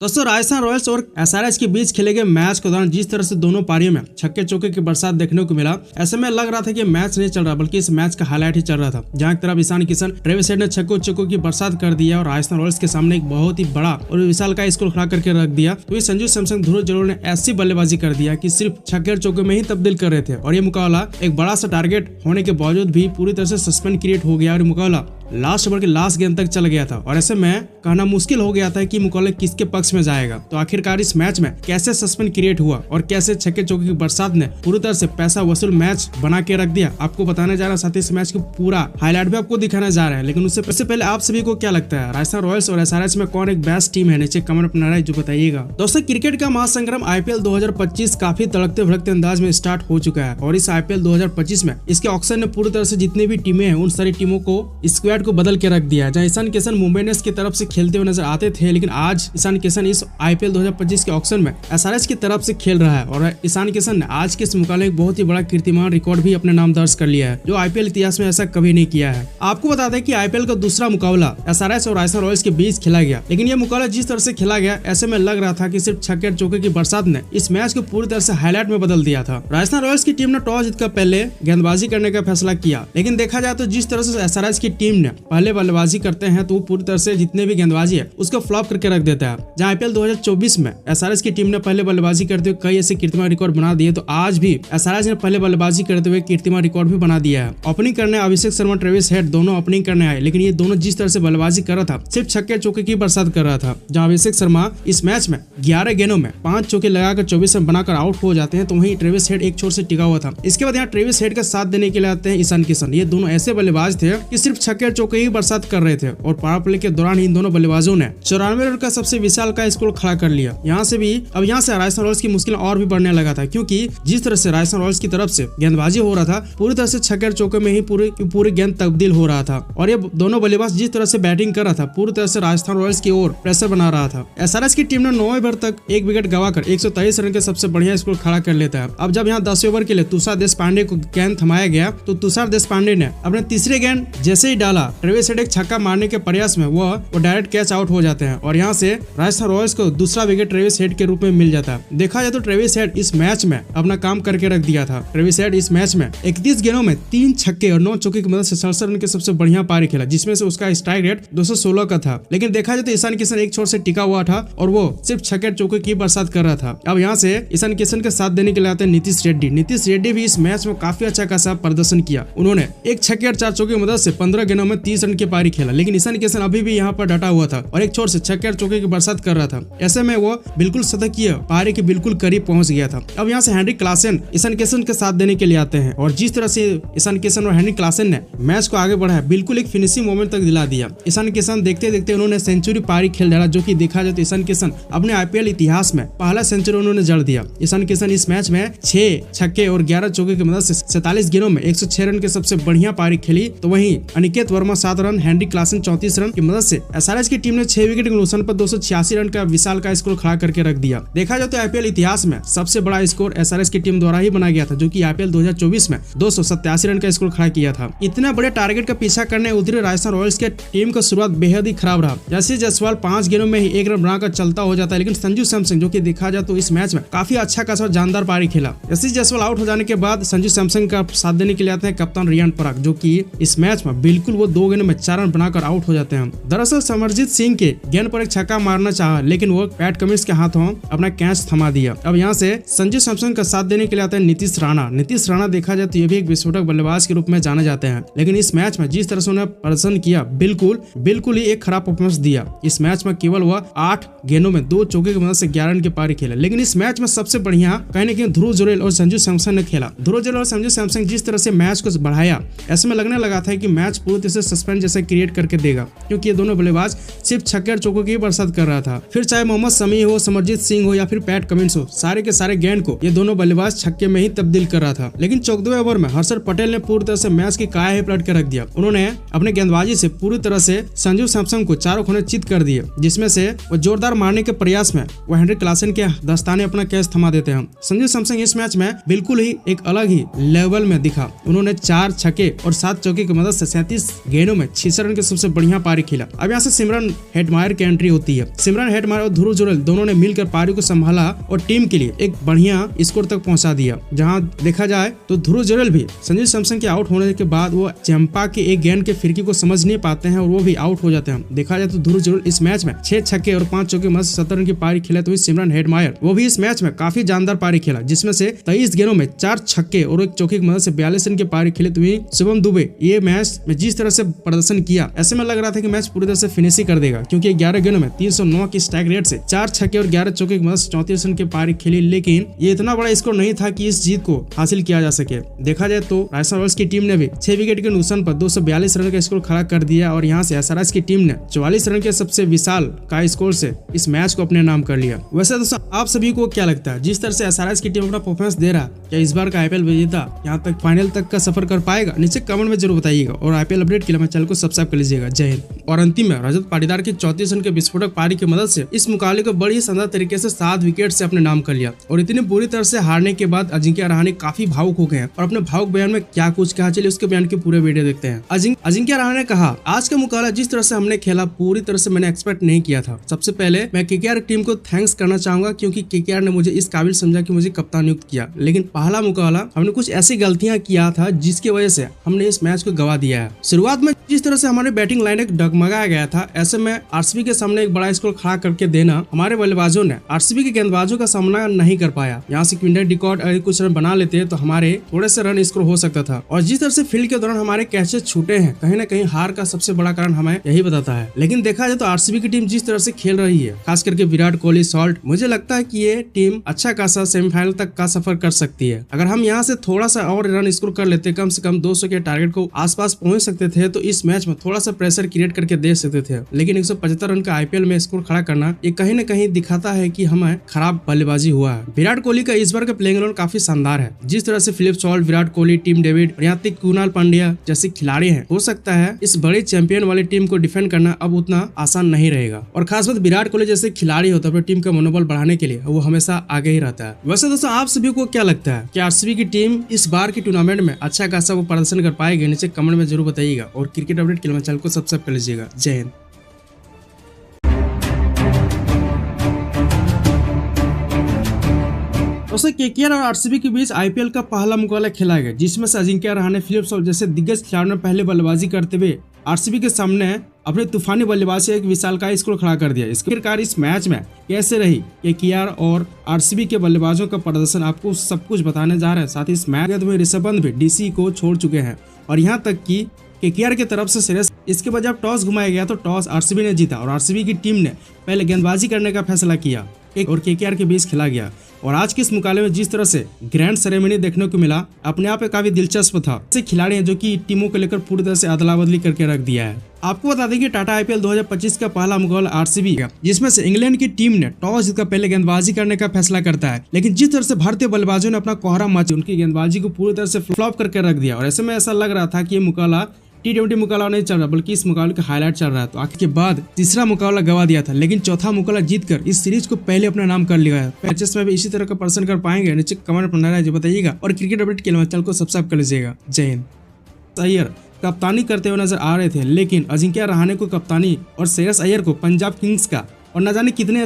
दोस्तों राजस्थान रॉयल्स और एसआरएच के बीच खेले गए मैच के दौरान जिस तरह से दोनों पारियों में छक्के चौके की बरसात देखने को मिला, ऐसे में लग रहा था कि मैच नहीं चल रहा बल्कि इस मैच का हाईलाइट ही चल रहा था। जहां की तरफ ईशान किशन, ट्रेविस हेड ने छक्कों चौकों की बरसात कर दिया और राजस्थान रॉयल्स के सामने एक बहुत ही बड़ा और विशाल का स्कोर खड़ा करके रख दिया। तो संजू सैमसन, ध्रुव जुरैल ने ऐसी बल्लेबाजी कर दिया कि सिर्फ छक्के और चौके में ही तब्दील कर रहे थे और ये मुकाबला एक बड़ा सा टारगेट होने के बावजूद भी पूरी तरह से सस्पेंस क्रिएट हो गया और मुकाबला लास्ट ओवर के लास्ट गेंद तक चल गया था और ऐसे में कहना मुश्किल हो गया था कि मुकाबला किसके पक्ष में जाएगा। तो आखिरकार इस मैच में कैसे सस्पेंस क्रिएट हुआ और कैसे छक्के चौके की बरसात ने पूरी तरह से पैसा वसूल मैच बना के रख दिया, आपको बताने जा रहा है। साथ ही इस मैच की पूरा हाईलाइट भी आपको दिखाने जा रहा है। लेकिन उससे पहले आप सभी को क्या लगता है, राजस्थान रॉयल्स और एसआरएच में कौन एक बेस्ट टीम है? नीचे कमेंट अपना राय जो बताइएगा। दोस्तों क्रिकेट का महासंग्राम आईपीएल 2025 काफी तड़कते भड़कते अंदाज में स्टार्ट हो चुका है और इस आईपीएल 2025 में इसके ऑक्शन ने पूरी तरह से जितनी भी टीमें हैं उन सारी टीमों को स्क्वाड को बदल के रख दिया। जहां ईशान किशन मुंबई इंडियंस की तरफ से खेलते हुए नजर आते थे, लेकिन आज ईशान किशन इस आईपीएल 2025 के ऑक्शन में एसआरएच की तरफ से खेल रहा है और ईशान किशन ने आज के इस मुकाबले एक बहुत ही बड़ा कीर्तिमान रिकॉर्ड भी अपने नाम दर्ज कर लिया है, जो आईपीएल इतिहास में ऐसा कभी नहीं किया है। आपको बता दें कि आईपीएल का दूसरा मुकाबला एसआरएच और राजस्थान रॉयल्स के बीच खेला गया, लेकिन यह मुकाबला जिस तरह से खेला गया ऐसे में लग रहा था कि सिर्फ छक्के चौके की बरसात ने इस मैच को पूरी तरह से हाईलाइट में बदल दिया था। राजस्थान रॉयल्स की टीम ने टॉस जीतकर पहले गेंदबाजी करने का फैसला किया, लेकिन देखा जाए तो जिस तरह से एसआरएच की टीम ने पहले बल्लेबाजी करते हैं तो पूरी तरह से जितने भी गेंदबाजी है उसको फ्लॉप करके रख देता है। जहां आईपीएल 2024 में एसआरएच की टीम ने पहले बल्लेबाजी करते हुए कई ऐसे कीर्तिमान रिकॉर्ड बना दिए, तो आज भी एसआरएच ने पहले बल्लेबाजी करते हुए कीर्तिमान रिकॉर्ड भी बना दिया है। ओपनिंग करने अभिषेक शर्मा, ट्रेविस हेड दोनों ओपनिंग करने आए, लेकिन ये दोनों जिस तरह से बल्लेबाजी कर रहा था सिर्फ छक्के चौके की बरसात कर रहा था। जहां अभिषेक शर्मा इस मैच में 11 गेंदों में 5 चौके लगाकर 24 रन बनाकर आउट हो जाते हैं, तो वहीं ट्रेविस हेड एक छोर से टिका हुआ था। इसके बाद यहाँ ट्रेविस हेड का साथ देने के लिए आते हैं ईशान किशन। ये दोनों ऐसे बल्लेबाज थे कि सिर्फ छक्के चौके ही बरसात कर रहे थे और पावर प्ले के दौरान इन दोनों बल्लेबाजों ने 94 रन का सबसे विशाल का स्कोर खड़ा कर लिया। यहाँ से राजस्थान रॉयल्स की मुश्किल और भी बढ़ने लगा था, क्योंकि जिस तरह से राजस्थान रॉयल्स की तरफ से गेंदबाजी हो रहा था पूरी तरह से छक्के चौके में ही पूरी गेंद तब्दील हो रहा था और ये दोनों बल्लेबाज जिस तरह से बैटिंग कर रहा था पूरी तरह से राजस्थान रॉयल्स की ओर प्रेशर बना रहा था। एसआरएच की टीम ने 9 ओवर तक एक विकेट गवाकर 123 रन के सबसे बढ़िया स्कोर खड़ा कर लेता है। अब जब यहाँ 10 ओवर के लिए तुषार देशपांडे को गेंद थमाया गया तो तुषार देशपांडे ने अपने तीसरे गेंद जैसे ही डाला, ट्रेविस हेड एक छक्का मारने के प्रयास में वो डायरेक्ट कैच आउट हो जाते हैं और यहाँ से राजस्थान रॉयल्स को दूसरा विकेट ट्रेविस हेड के रूप में मिल जाता है। देखा जाए तो ट्रेविस हेड इस मैच में अपना काम करके रख दिया था। ट्रेविस हेड इस मैच में 31 गेंदों में 3 छक्के और 9 चौके की मदद से 67 रन के सबसे बढ़िया पारी खेला, जिसमें से उसका स्ट्राइक रेट 216 का था। लेकिन देखा जाए तो ईशान किशन एक छोर से टिका हुआ था और वो सिर्फ छक्के चौके की बरसात कर रहा था। अब यहाँ से ईशान किशन का साथ देने के लिए आते हैं नीतीश रेड्डी। नीतीश रेड्डी भी इस मैच में काफी अच्छा खासा प्रदर्शन किया। उन्होंने एक छक्के और 4 चौके की मदद से 15 गेंदों में 30 रन की पारी खेला, लेकिन ईशान किशन अभी भी यहाँ पर डटा हुआ था और एक छोर से छक्के और चौके की बरसात कर रहा था। ऐसे में वो बिल्कुल शतकीय पारी के बिल्कुल करीब पहुंच गया था। अब यहाँ से हेनरी क्लासन ईशान किशन के साथ देने के लिए आते हैं और जिस तरह से ईशान किशन और हेनरी क्लासन ने मैच को आगे बढ़ाया, बिल्कुल एक फिनिशिंग मोमेंट तक दिला दिया। ईशान किशन देखते देखते उन्होंने सेंचुरी पारी खेल डाला, जो कि देखा जाए तो ईशान किशन अपने आईपीएल इतिहास में पहला सेंचुरी उन्होंने जड़ दिया। ईशान किशन इस मैच में 6 छक्के और 11 चौके की मदद से 47 गेंदों में 106 रन के सबसे बढ़िया पारी खेली। तो वहीं Aniket Verma 7 run, Henry Klaasen 34 run की मदद से एसआरएच की टीम ने 6 विकेट के नुकसान पर 286 रन का विशाल का स्कोर खड़ा करके रख दिया। देखा जाए तो आईपीएल इतिहास में सबसे बड़ा स्कोर एसआरएच की टीम द्वारा ही बना गया था, जो कि आईपीएल 2024 में 287 रन का स्कोर खड़ा किया था। इतना बड़े टारगेट का पीछा करने उतरे राजस्थान रॉयल्स के टीम का शुरुआत बेहद ही खराब रहा। जैसे जायसवाल 5 गेंदों में ही 1 रन बनाकर चलता हो जाता है, लेकिन संजू सैमसन, जो कि देखा जाए तो इस मैच में काफी अच्छा खासा जानदार पारी खेला। जैसे जायसवाल आउट हो जाने के बाद संजू सैमसन का साथ देने के लिए आते हैं कप्तान रियान पराग, जो कि इस मैच में बिल्कुल वो 2 गेंदों में 4 रन बनाकर आउट हो जाते हैं। दरअसल समरजीत सिंह के गेंद पर एक छक्का मारना चाहा, लेकिन वो पैट कमिंस के हाथों अपना कैच थमा दिया। अब यहाँ से संजू सैमसन का साथ देने के लिए आते हैं नीतीश राणा। नीतीश राणा देखा जाए तो ये भी एक विस्फोटक बल्लेबाज के रूप में जाने जाते हैं, लेकिन इस मैच में जिस तरह से उन्होंने प्रदर्शन किया बिल्कुल ही एक खराब परफॉर्मेंस दिया। इस मैच में केवल वह 8 गेंदों में 2 चौके की मदद से 11 रन की पारी खेला, लेकिन इस मैच में सबसे बढ़िया कहीं न कहीं ध्रुव जुरैल और संजू सैमसन ने खेला। ध्रुव जुरैल और संजू सैमसन जिस तरह से मैच को बढ़ाया, ऐसे में लगने लगा था कि मैच पूरी तरह से सस्पेंस जैसे क्रिएट करके देगा, क्योंकि ये दोनों बल्लेबाज सिर्फ छक्के और चौकों की बरसात कर रहा था। फिर चाहे मोहम्मद शमी हो, समरजीत सिंह हो या फिर पैट कमिंस हो, सारे के सारे गेंद को ये दोनों बल्लेबाज छक्के में ही तब्दील कर रहा था। लेकिन 14वें ओवर में हर्षद पटेल ने पूरी तरह से मैच की काया ही पलट के रख दिया। उन्होंने अपने गेंदबाजी से पूरी तरह से संजू सैमसन को चारों कोने चित कर दिए, जिसमें से वो जोरदार मारने के प्रयास में वो हेनरी क्लासन के दस्ताने अपना कैच थमा देते हैं। संजू सैमसन इस मैच में बिल्कुल ही एक अलग ही लेवल में दिखा। उन्होंने 4 छक्के और 7 चौके की मदद से 37 गेंदों में 6 रन की सबसे बढ़िया पारी खेला। अब यहाँ से सिमरन हेटमायर की एंट्री होती है। सिमरन हेटमायर और ध्रुव जुरैल दोनों ने मिलकर पारी को संभाला और टीम के लिए एक बढ़िया स्कोर तक पहुंचा दिया। जहां देखा जाए तो ध्रुव जुरैल भी संजू सैमसन के आउट होने के बाद वो चंपा के एक गेंद के फिरकी को समझ नहीं पाते हैं और वो भी आउट हो जाते हैं। देखा जाए तो ध्रुव जुरैल इस मैच में 6 छक्के और 5 चौके में 70 रन की पारी खेला। तो सिमरन हेटमायर वो भी इस मैच में काफी जानदार पारी खेला, जिसमें से 23 गेंदों में 4 छक्के और 1 चौके की मदद से 42 रन की पारी खेले। तो शुभम दुबे ये मैच में जिस तरह से प्रदर्शन किया, ऐसे में लग रहा था कि मैच पूरी तरह से फिनिश ही कर देगा, क्योंकि 11 गेंदों में 309 की स्ट्राइक रेट से 4 छक्के और 11 चौके की मदद से 34 रन की पारी खेली। लेकिन ये इतना बड़ा स्कोर नहीं था कि इस जीत को हासिल किया जा सके। देखा जाए तो राजस्थान रॉयल्स की टीम ने भी 6 विकेट के नुकसान पर 242 रन का स्कोर खड़ा कर दिया और यहाँ से एसआरएच की टीम ने 44 रन के सबसे विशाल का स्कोर से इस मैच को अपने नाम कर लिया। वैसे दोस्तों आप सभी को क्या लगता है, जिस तरह से एसआरएच की टीम अपना परफॉर्मेंस दे रहा है, क्या इस बार का आईपीएल विजेता यहाँ तक फाइनल तक का सफर कर पाएगा? नीचे कमेंट में जरूर बताइएगा और आईपीएल अपडेट के लिए हमारे चैनल को सब्सक्राइब कर लीजिएगा। जय हिंद। और अंतिम में रजत पाटीदार की 34 रन के विस्फोटक पारी की मदद से इस मुकाबले को बड़ी शानदार तरीके से 7 विकेट से अपने नाम कर लिया। और इतनी बुरी तरह से हारने के बाद अजिंक्य रहाणे काफी भावुक हो गए हैं और अपने भावुक बयान में क्या कुछ कहा, चलिए उसके बयान के पूरे वीडियो देखते हैं। अजिंक्य रहाणे ने कहा, आज का मुकाबला जिस तरह से हमने खेला पूरी तरह से मैंने एक्सपेक्ट नहीं किया था। सबसे पहले मैं केकेआर टीम को थैंक्स करना चाहूंगा, क्योंकि केकेआर ने मुझे इस काबिल समझा कि मुझे कप्तान नियुक्त किया। लेकिन पहला मुकाबला हमने कुछ ऐसी गलतियां किया था जिसकी वजह से हमने इस मैच को गवा दिया है। शुरुआत में जिस तरह से हमारे बैटिंग लाइन एक डगमगाया गया था, ऐसे में आरसीबी के सामने एक बड़ा स्कोर खड़ा करके देना हमारे बल्लेबाजों ने आरसीबी के गेंदबाजों का सामना नहीं कर पाया। यहाँ से क्विंटन डिकॉक अगर कुछ रन बना लेते तो हमारे थोड़े से रन स्कोर हो सकता था। और जिस तरह से फील्ड के दौरान हमारे कैचेस छूटे हैं, कहीं ना कहीं हार का सबसे बड़ा कारण हमें यही बताता है। लेकिन देखा जाए तो आरसीबी की टीम जिस तरह से खेल रही है, खास करके विराट कोहली, सॉल्ट, मुझे लगता है कि ये टीम अच्छा खासा सेमीफाइनल तक का सफर कर सकती है। अगर हम यहाँ से थोड़ा सा और रन स्कोर कर लेते, कम से कम 200 के टारगेट को आसपास पहुंच सकते थे, तो इस मैच में थोड़ा सा प्रेशर क्रिएट करके दे सकते थे। लेकिन 175 रन का आईपीएल में स्कोर खड़ा करना ये कहीं न कहीं दिखाता है कि हमें खराब बल्लेबाजी हुआ है। विराट कोहली का इस बार का प्लेइंग इलेवन काफी शानदार है। जिस तरह से Philip Salt, Virat Kohli, Tim David और यहाँ तक कुणाल पांड्या जैसे खिलाड़ी हैं, हो सकता है इस बड़ी चैंपियन वाली टीम को डिफेंड करना अब उतना आसान नहीं रहेगा। और खास बात विराट कोहली जैसे खिलाड़ी होता है अपनी टीम का मनोबल बढ़ाने के लिए वो हमेशा आगे ही रहता है। वैसे दोस्तों आप सभी को क्या लगता है कि आरसीबी की टीम इस बार की टूर्नामेंट में अच्छा खासा वो प्रदर्शन कर पाएगी? नीचे कमेंट में जरूर बताइएगा और क्रिकेट अपडेट के लिए चैनल को सब्सक्राइब कर लीजिएगा। जय हिंद। दोस्तों केकेआर और आरसीबी के बीच आईपीएल का पहला मुकाबला खेला गया, जिसमें से अजिंक्य रहाणे, फिलिप सॉल्ट जैसे दिग्गज खिलाड़ियों ने पहले बल्लेबाजी करते हुए आरसीबी के सामने अपने तूफानी बल्लेबाजी से एक विशालकाय स्कोर खड़ा कर दिया। इसके प्रकार इस मैच में कैसे रही केकेआर और आरसीबी के बल्लेबाजों का प्रदर्शन आपको सब कुछ बताने जा रहे हैं। साथ ही इस मैच में ऋषभ पंत भी डीसी को छोड़ चुके हैं और यहाँ तक कि केकेआर की तरफ से श्रेयस, इसके बाद जब टॉस घुमाया गया तो टॉस आरसीबी ने जीता और आरसीबी की टीम ने पहले गेंदबाजी करने का फैसला किया और केकेआर के बीच खेला गया। और आज के इस मुकाबले में जिस तरह से ग्रैंड सेरेमनी देखने को मिला, अपने आप में काफी दिलचस्प था। ऐसे खिलाड़ी हैं जो कि टीमों को लेकर पूरी तरह से अदला बदली करके रख दिया है। आपको बता दें कि टाटा आईपीएल 2025 का पहला मुकाबला आरसीबी का, जिसमें से इंग्लैंड की टीम ने टॉस जीतकर पहले गेंदबाजी करने का फैसला करता है। लेकिन जिस तरह से भारतीय बल्लेबाजों ने अपना कोहरा मचा, उनकी गेंदबाजी को पूरी तरह से फ्लॉप करके रख दिया और ऐसे में ऐसा लग रहा था कि ये मुकाबला T20 मुकाबला नहीं चल रहा, बल्कि इस मुकाबले का हाईलाइट चल रहा है। तो आखिर के बाद तीसरा मुकाबला गवा दिया था, लेकिन चौथा मुकाबला जीतकर इस सीरीज को पहले अपना नाम कर लिया है। मैचेस में भी इसी तरह का प्रदर्शन कर पाएंगे? नीचे कमेंट पर बताइएगा और क्रिकेट अपडेट के लिए चैनल को सब्सक्राइब कर लीजिएगा। जय हिंद। अय्यर कप्तानी करते हुए नजर आ रहे थे, लेकिन अजिंक्य रहाणे को कप्तानी और श्रेयस अय्यर को पंजाब किंग्स का और न जाने कितने